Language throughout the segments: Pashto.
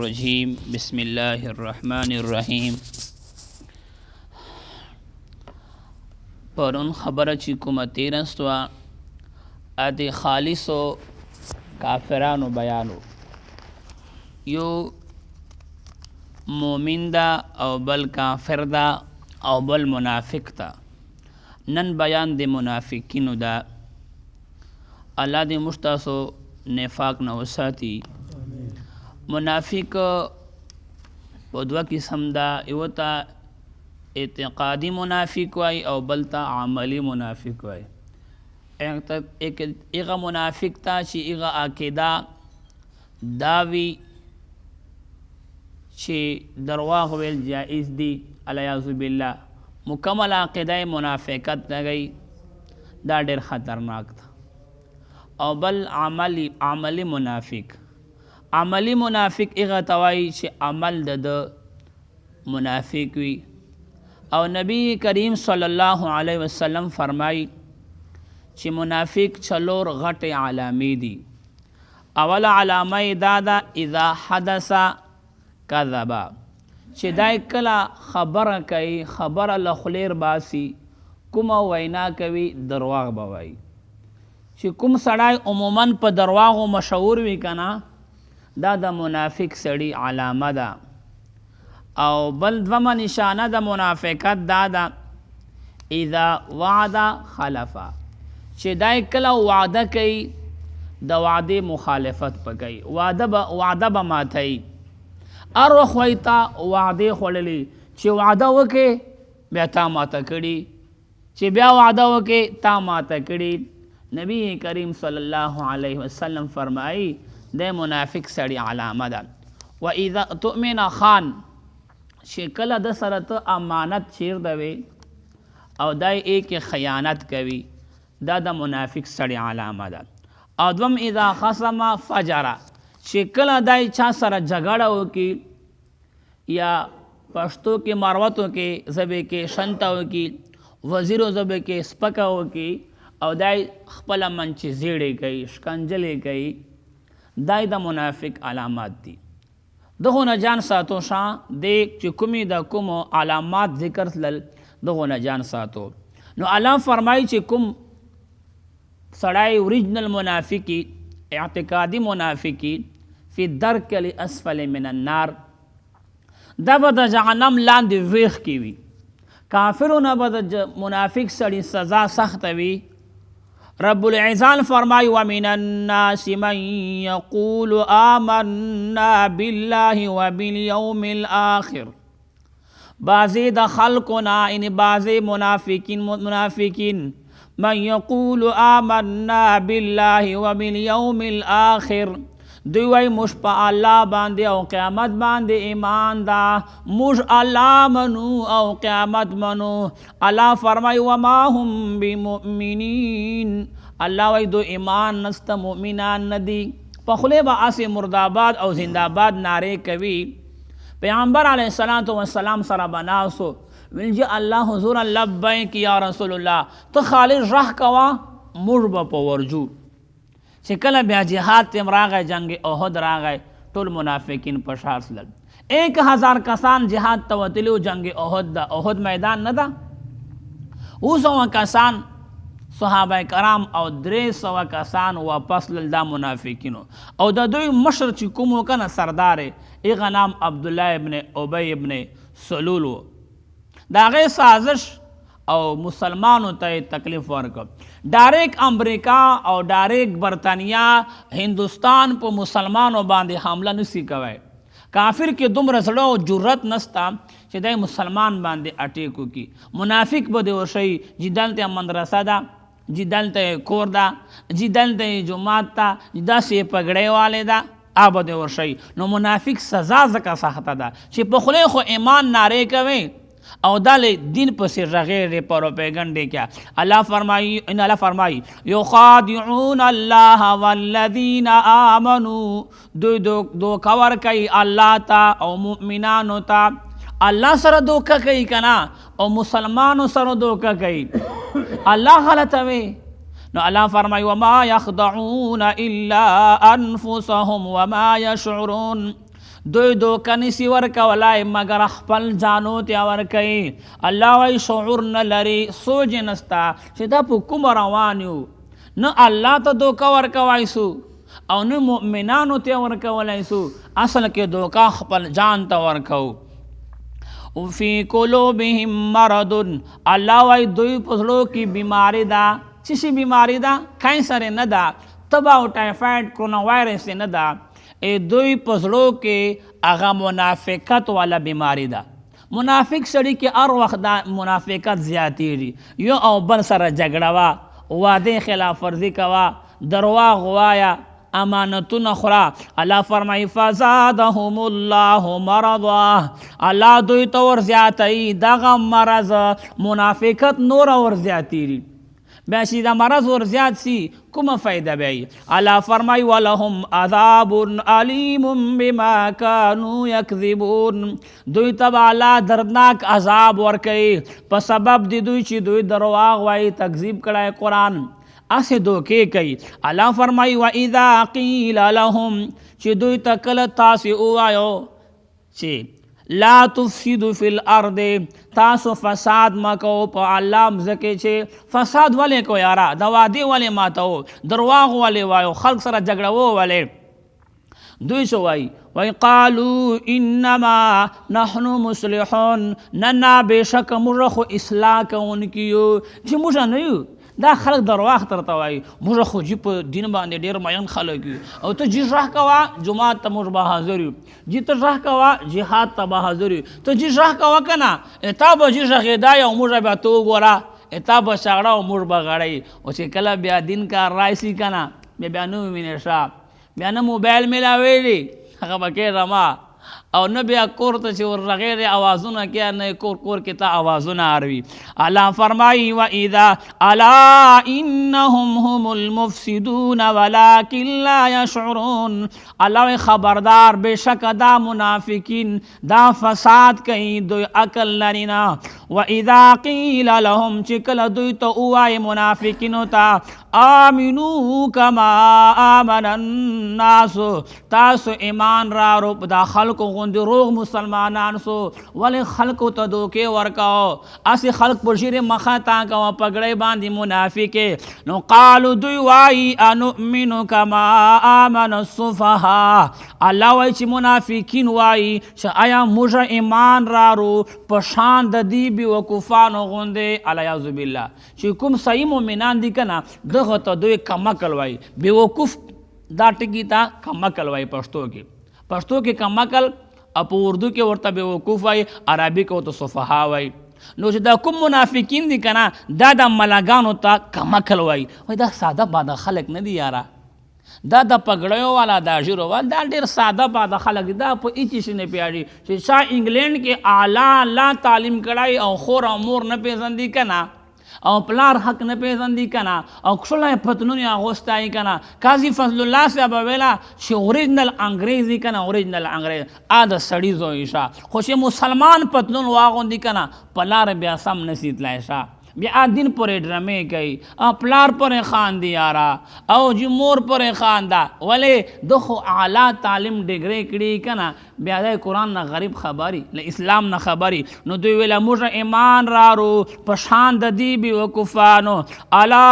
الرجیم بسم الله الرحمن الرحیم. پرون خبره چې کومه تیره سوه د خالصو کافرانو بیانو، یو مومن ده او بل کافر ده او بل منافق ده. نن بیان د منافقینو ده. الله دې موږ تاسو نفاق نه وساتي. منافق په دوه قسم ده، یو ته اعتقادي منافق وای او بل ته عملی منافق وای. هغه منافق ته چې هغه عقیده دا وي چې درواغ ویل جایز دي، علیاذ بالله، مکمل عقیده منافقت نگئی، دا ډېر خطرناک ده. او بل عملی منافق. عملی منافق هغه ته وایي چې عمل د منافق وي. او نبی کریم صلی الله علیه وسلم فرمایي چې منافق څلور غټې علامې دي. اوله علامه یې دا ده اذا حدث کذبا، چې دا کله خبره کوي، خبره له خولې باسي، کومه وینا کوي درواغ به وایي. چې کوم سړی عموما په درواغو مشهور وي که نه، دا د منافق سړي علامه ده. او بل دومه نشانه د منافقت دا ده اذا وعد خلفه، چې دا کله وعده کوي د وعدې مخالفت به کوي، وعده به ماتوي. هر وخت وایي تا وعدې خوړلې، چې وعده وکړې بیا تا ماته کړي، چې بیا وعده وکړې تا ماته کړي. نبی کریم صلی الله علیه وسلم فرمایي د منافق سړي علامه ده. و اذا تؤمن خان، چې کله د سره ته امانت چیردوي او دای کې خیانت کوي، دا د منافق سړي علامه ده. او دوم اذا خصم فجر، چې کله دای چا سره جګړه وکړي یا پښتو کې مروتو کې زبې کې شنته وکړي، وزیرو زبې کې سپکه وکړي، او دای خپله منچې زیړې کوي، شکنجلې کوي، دای د منافق علامات دي. دغو نه جان ساتو. شان دی چې کومې د کومو علامات ذکر سلل، دغو نه جان ساتو. نو الله فرمایي چې کوم سړی اوریجنل منافقي، اعتقادي منافقي، فی الدرک الاسفل من النار، دا به د جهنم لاندې ویښ کې وي. کافرونه به د منافق سړي سزا سخته وي. رب العزال فرمائی ومن الناس من یقول آمنا بالله وبالیوم الآخر. بعضی د خلقنا، یعنی بعضی منافقین من یقول آمنا بالله وبالیوم الآخر، دوی وای موږ په الله باندې او قیامت باندې ایمان ده، موږ الله منو او قیامت منو. الله فرمای وما هم بمؤمنین، الله وای دو ایمان نسته، مؤمنان ندی. په خولې به اسې مرداباد او زنداباد نارې کوي. پیغمبر علیه السلام سره به ناستو، ویل جی الله حضور لبیک یا رسول الله، ته خالص رح کوه موږ به په ورجو. چې کله بیا جهاد تیم راغی، جنگ احد راغی، ټول منافقین په شا سلل. 1000 کسان جهاد ته وتلي، جنگ احد ده، احد میدان نه ده. 200 کسان صحابه کرام او 300 کسان واپس لل، دا منافقینو. او د دوی مشر چې کوم کنه سردار، هغه نام عبدالله ابن ابی ابن سلول و. د هغې سازش او مسلمانو ته تکلیف ورکړ. ډایرک امریکا او ډایرک برطانیه هندوستان په مسلمانو باندې حمله نسی کوي. کافر کې دومره زړه او جرأت نسته چې دی مسلمان باندې اټیک وکړي. منافق به د ورشي چې دلته مدرسه ده، چې دلته کور ده، چې دلته جومات ده، چې داسې پګړۍ والې ده، آب د ورشي. نو منافق سزا ځکه سخته ده چې په خولې خو ایمان نارې کوي او دل دین پسې رغیر پروپیگنډې کیا. الله فرمائی یخادعون الله والذین آمنوا، دوی دوکه ورکوي الله ته او مؤمنانو ته. الله سره دوکه کوي که نه، او مسلمانو سره دوکه کوي. الله غلطوي. نو الله فرمائی وما یخدعون الا انفسهم وما یشعرون، دوی دوکه نسی ورکولای مګر خپل ځانو ته ورکوي. الله وایي شعور نه لري، سوچ یې نسته چې دا په کومه روان یو. نه الله ته دوکه ورکوای سو او نه مؤمنانو ته ورکولی سو، اصل کې دوکه خپل ځان ته ورکو. فی قلوبهم مرض، الله وایي دوی په زړو کې بیماري ده. څه شي بیماري ده؟ کینسر نه ده، تبه او ټایفاید کرونا وایرس نه ده. دوی په زړو کې هغه منافقت والا بیماری ده. منافق سړي کې هر وخت دا منافقت زیاتېږي، یو او بل سره جګړه وه، وعدې خلاف ورزي کوه، درواغ وایه، امانتونه خوره. الله فرمایي فزادهم الله مرضا، الله دوی ته ور زیاتوي دغه مرض منافقت نور ور زیاتېږي. بیا چې دا مرض ور زیات سي کومه فایده به وي؟ الله فرمایي ولهم عذاب علیم بما کانوا یکذبون، دوی ته به الله دردناک عذاب ورکوي په سبب د دوی چې دوی درواغ وایي، تکذیب کړی قرآن، اسې دوکې کوي. الله فرمایي واذا قیل لهم، چې دوی ته کله تاسې ووایو چې لا تفسدوا فی الارض، تاسو فساد مکو په الله مځکې، چې فساد ولې کو یاره، د وعدې ولې ماتو، درواغ ولې وایو، خلق سره جګړه ولې؟ دوی څه وایي؟ وایي قالوا انما نحن مصلحون، نه بېشکه موږ خو اصلاح کوونکي یو. چې موږ نه یو، دا خلک درواغ درته وایي، موږ خو جي په دین باندې ډېر مین خلک یو، او ته جي غږ کوه جومات ته موږ به حاضر یو، جي ته غږ کوه جهاد ته به حاضر یو، ته جي غږ کوه که نه تا به جي غږېدا او موږ بیا ته وګوره، تا به شغړه او موږ به غړی. او چې کله بیا دین کار راشي که نه بیا نه ووینې ښه، بیا نه موبایل میلاویږي هغه به کې رما، او نه بیا کور ته چې ورغیر اوازونه کیا، نه کور کې ته اوازونه اروي. الله فرمایي واذا الا انهم هم المفسدون ولكن لا يشعرون، الله خبردار بشک دا منافقین دا فساد کوي، دوی عقل لري نه. واذا قیل لهم، چې کله دوی ته ووایي منافقینو ته آمنو کما آمن الناس، تاسو ایمان راوړو په دا خلکو غوندې روغ مسلمانان سو، ولې خلکو ته دوکې ورکوو، اسې خلک په ژیرې مخه تا کوه پګړۍ باندې منافقې. نو قالو دوی وایي انؤمنو کما آمن السفهاء، الله وایي چې منافقین وایي چې آیا موږ ایمان راوړو په شان د دې بېوقوفانو غوندې، الیاذ بالله، چې کوم صحیح مؤمنان دي که نه دغه ته دوی کمعقل وایي. بېوقوف دا ټکي ته کمعقل وایي پښتو کې، پښتو کې کمعقل، او په اردو کې ورته بېوقوف وایي، عربي کې ورته صفحا وایي. نو چې دا کوم منافقین دي که نه دا د ملاګانو ته کمعقل وایي. وایي دا ساده باده خلک نه دي یاره، دا د پګړیو والا دا ژیرو والا دا ډېر ساده باده خلک دي، دا په هېڅ شي نه پوهېږي. چې چا انګلینډ کې اعلی تعلیم کړی او خور او مور نه پېژندي که نه، او پلار حق نه پیژندي که نه، او کښلی پتلون یې اغوستی که نه. قاضي فضل الله صاحب به ویله چې اوریجنل انګریز دي که نه، اوریجنل انګریز د سړي زوی شه، خو چې مسلمان پتلون واغوندي که نه په لاره بیا سم نسي تللی شه، بیا دین پورې ډرمې کوي، پلار پورې خاندي یاره، او چې مور پورې خانده، ولې ده خو اعلی تعلیم ډګرې کړي که نه، بیا دی قرآن نه غریب خبري، له اسلام نه خبري. نو دوی ویله موږ ایمان راوړو په شان د دې بېوقوفانو. الا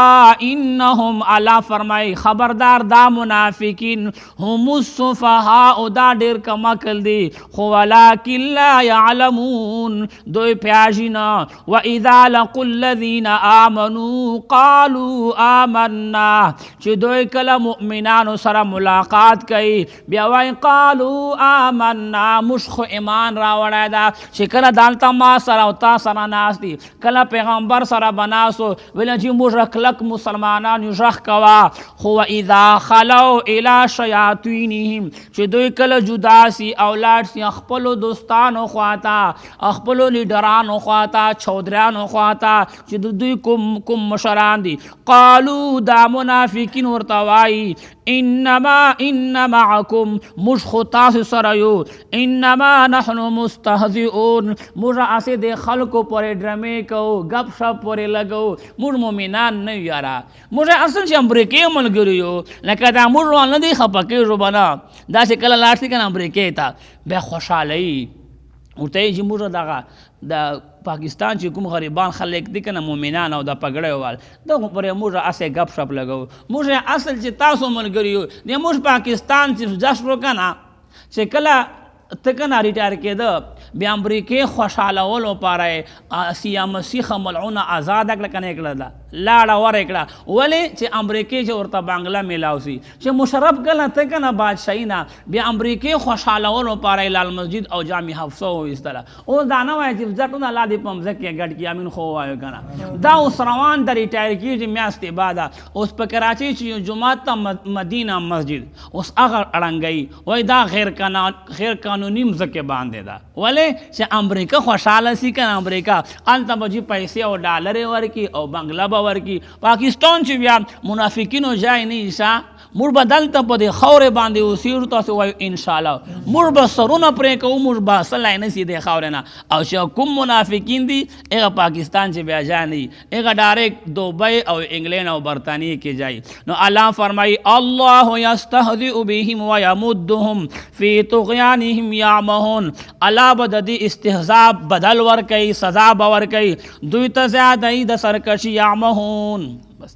انهم، الله فرمایي خبردار دا منافقین هم السفهاء، دا ډېر کمعقل دي، خو ولکن لا یعلمون، دوی پوهېږي نه. واذا لقوا الذین آمنوا قالوا آمنا، چې دوی کله مؤمنانو سره ملاقات کوي بیا وایي قالوا آمنا، موږ خو ایمان راوړی ده. چې کله دلته ما سره او تا سره ناست دي، کله پیغمبر سره به ناست و، ویله چې موږ کلک مسلمانان یو، غږ کوه. خو واذا خلوا الی شیاطینهم، چې دوی کله جدا سي او لاړ سي خپلو دوستانو خواته، خپلو لیډرانو خواته، چودریانو خواته، چې د دوی کوم مشران دي، قالو دا منافقین ورته وایي ان معکم موږ خو تاسو سره یو، انما نحن مستهزئون موږ اسې د خلکو پورې ډرامې کوو، ګپ شپ پورې لګو، موږ مؤمنان نه یو یاره. موږ اصل چې امریکې ملګري یو، لکه دا موږ نه دی خفه کېږو به نه، داسې کله لاړ شي که نه امریکې ته بیا خوشحاله وي ورته یې چې موږ دغه د پاکستان چې کوم غریبان خلک دي که نه مؤمنان او د پګړیو وال دغو پورې موږ هسې ګپ شپ لګوو. موږ اصل چې تاسو ملګري یو د موږ پاکستان چې جشن وکړه نه چې کله ته که نه ریټایر کېده بیا امریکې خوشحالولو لپاره یې سیاسي ملعونه ازاده کړه که نه یې کړه ده لاړه ورې کړه. ولې چې امریکې چې ورته بانګله میلاو سي چې مشرف کله ته که نه بادشاهي نه بیا امریکې خوشحالولو لپاره یې لال مسجد او جامع حفصه وویستله. اوس دا نه وایه چې ځټونه الله دې په مځکې ګډ کړي امین خو ووایو که نه. دا اوس روان د ریټایر کېږي میاشتې بعده. اوس په کراچۍ چې یو جومات ته مدینه مسجد اوس هغه ړنګوي وایي دا غیر قانوني مځکې باندې ده. ولې چې امریکا خوشحاله سي که نه امریکا هلته به جي پیسې او ډالرې ورکړي او بنګله به ورکړي. پاکستان چې بیا منافقینو ځای نه ایسا موږ به دلته په دې خاورې باندې اوسېږو تاسو وایو انشاءالله موږ به سرونه پرې کوو موږ به اصلی نه سي دې خاورې نه. او چې کوم منافقین دي هغه پاکستان چې بیا ځای نه وي هغه ډایرکټ دوبۍ او انګلینډ او برطانیې کې ځای. نو الله فرمایي الله یستهزئ بهم ویمدهم فی طغیانهم یعمهون. الله به د دې استهزاء بدل ورکوي، سزا به ورکوي دوی ته زیاده د سرکشي یعمهون. بس